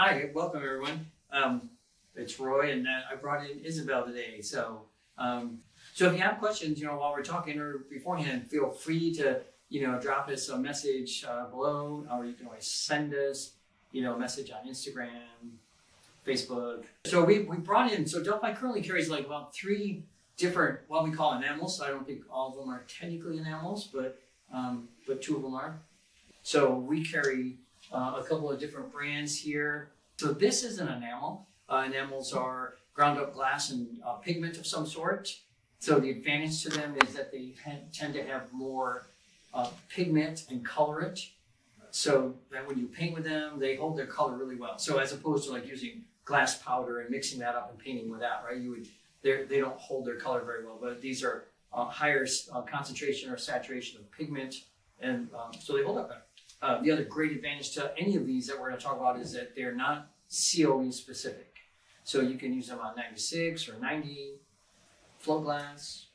Hi, welcome everyone. It's Roy, and I brought in Isabel today. So if you have questions, while we're talking or beforehand, feel free to, drop us a message below, or you can always send us, a message on Instagram, Facebook. So we brought in, so Delphi currently carries like about 3 different, what we call enamels. So I don't think all of them are technically enamels, but 2 of them are. So we carry a couple of different brands here. So this is an enamel. Enamels are ground up glass and pigment of some sort. So the advantage to them is that they tend to have more pigment and colorant. So that when you paint with them, they hold their color really well. So as opposed to like using glass powder and mixing that up and painting with that, right? They don't hold their color very well. But these are higher concentration or saturation of pigment, and so they hold up better. The other great advantage to any of these that we're going to talk about is that they're not COE specific. So you can use them on 96 or 90, float glass,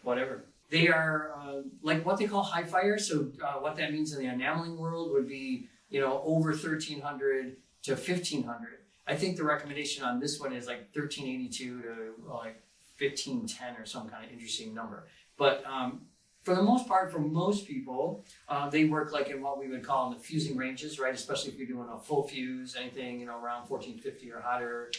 whatever. They are like what they call high fire. So what that means in the enameling world would be, over 1300 to 1500. I think the recommendation on this one is like 1382 to like 1510 or some kind of interesting number. But for the most part, for most people, they work like in what we would call in the fusing ranges, right? Especially if you're doing a full fuse, anything, around 1450 or hotter.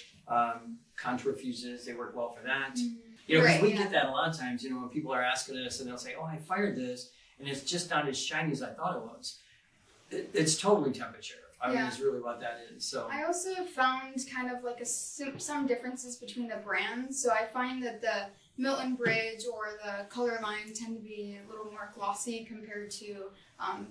Contour fuses, they work well for that. Because we get that a lot of times, when people are asking us and they'll say, oh, I fired this and it's just not as shiny as I thought it was. It's totally temperature. I mean, is really what that is. So I also found kind of like some differences between the brands. So I find that the Milton Bridge or the color line tend to be a little more glossy compared to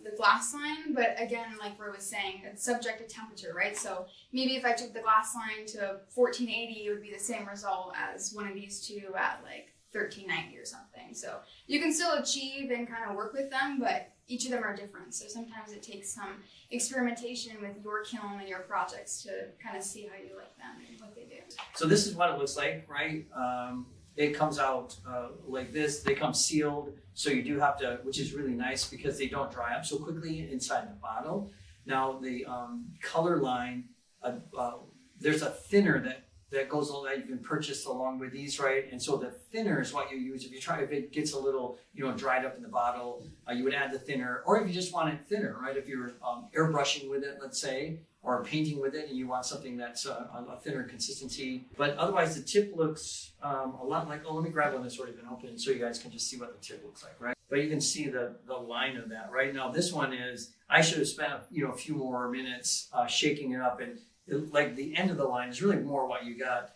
the glass line. But again, like Roy was saying, it's subject to temperature, right? So maybe if I took the glass line to 1480, it would be the same result as one of these two at like 1390 or something. So you can still achieve and kind of work with them, but each of them are different. So sometimes it takes some experimentation with your kiln and your projects to kind of see how you like them and what they do. So this is what it looks like, right? It comes out like this. They come sealed, so you do have to, which is really nice because they don't dry up so quickly inside the bottle. Now the color line, there's a thinner that goes along that you can purchase along with these, right? And so the thinner is what you use. If it gets a little, dried up in the bottle, you would add the thinner, or if you just want it thinner, right? If you're airbrushing with it, let's say, or painting with it, and you want something that's a thinner consistency. But otherwise, the tip looks a lot like, let me grab one that's already been opened so you guys can just see what the tip looks like, right? But you can see the line of that, right? Now, this one is, I should have spent a few more minutes shaking it up, and like the end of the line is really more what you got.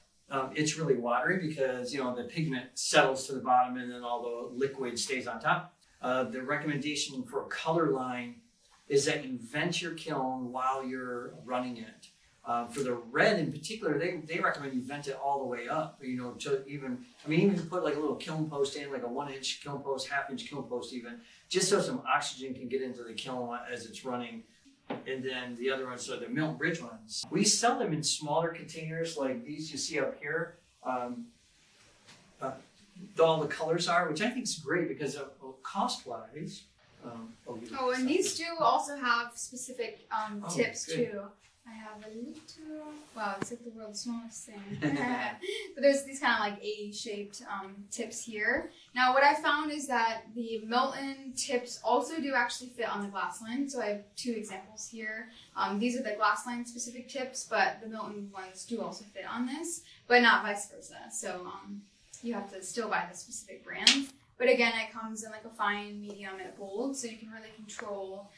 It's really watery because, the pigment settles to the bottom and then all the liquid stays on top. The recommendation for a color line is that you vent your kiln while you're running it. For the red in particular, they recommend you vent it all the way up, to even put like a little kiln post in, like a 1-inch kiln post, 1/2-inch kiln post even, just so some oxygen can get into the kiln as it's running. And then the other ones are the Milton Bridge ones. We sell them in smaller containers like these you see up here. All the colors are, which I think is great because of cost-wise. And these do also have specific tips too. I have a little, wow, it's like the world's smallest thing. But there's these kind of like A-shaped tips here. Now what I found is that the Milton tips also do actually fit on the glass line. So I have 2 examples here. These are the glass line specific tips, but the Milton ones do also fit on this, but not vice versa. So you have to still buy the specific brand. But again, it comes in like a fine, medium, and bold, so you can really control,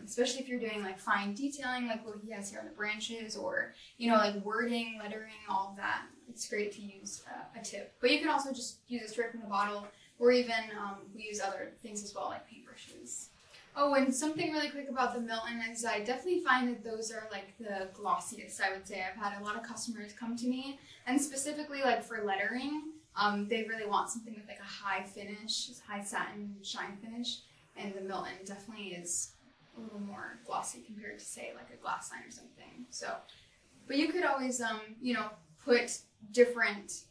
especially if you're doing like fine detailing, like what he has here on the branches, or like wording, lettering, all of that. It's great to use a tip. But you can also just use it straight from the bottle, or even we use other things as well, like paintbrushes. Oh, and something really quick about the Milton is I definitely find that those are like the glossiest, I would say. I've had a lot of customers come to me, and specifically like for lettering, they really want something with like a high finish, high satin shine finish, and the Milton definitely is a little more glossy compared to say like a glass line or something. So, but you could always put different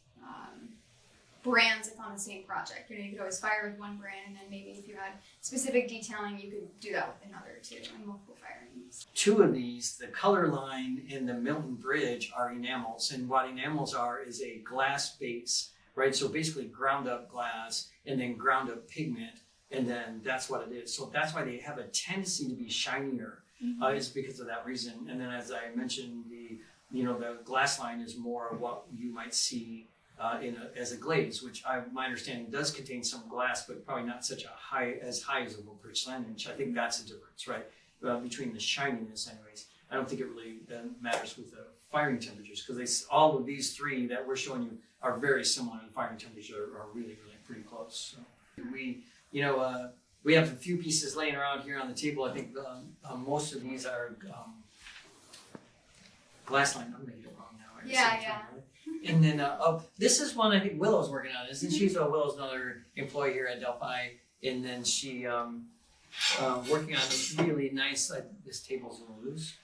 brands like on the same project. You know, you could always fire with one brand, and then maybe if you had specific detailing, you could do that with another too, and multiple firings. Two of these, the Color Line and the Milton Bridge, are enamels, and what enamels are is a glass base, right? So basically ground up glass and then ground up pigment, and then that's what it is. So that's why they have a tendency to be shinier, is because of that reason. And then as I mentioned, the glass line is more of what you might see as a glaze, which my understanding does contain some glass, but probably not such as high as a percentage. I think that's the difference, right? Between the shininess, anyways. I don't think it really matters with the firing temperatures, because all of these three that we're showing you are very similar, and the firing temperatures are really, really pretty close. So we have a few pieces laying around here on the table. I think most of these are glass line. I'm gonna get it wrong now. Yeah. And then this is one I think Willow's working on. Isn't she? So Willow's another employee here at Delphi, and then she working on this really nice. This table's a little loose.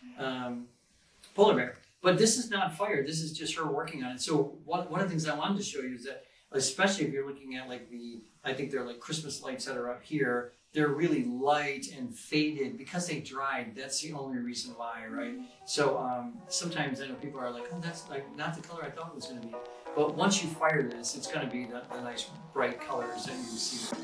Polar bear, but this is not fired. This is just her working on it. So one of the things I wanted to show you is that, especially if you're looking at like I think they're like Christmas lights that are up here. They're really light and faded because they dried. That's the only reason why, right? So sometimes I know people are like, oh, that's like not the color I thought it was going to be. But once you fire this, it's going to be the nice bright colors that you see.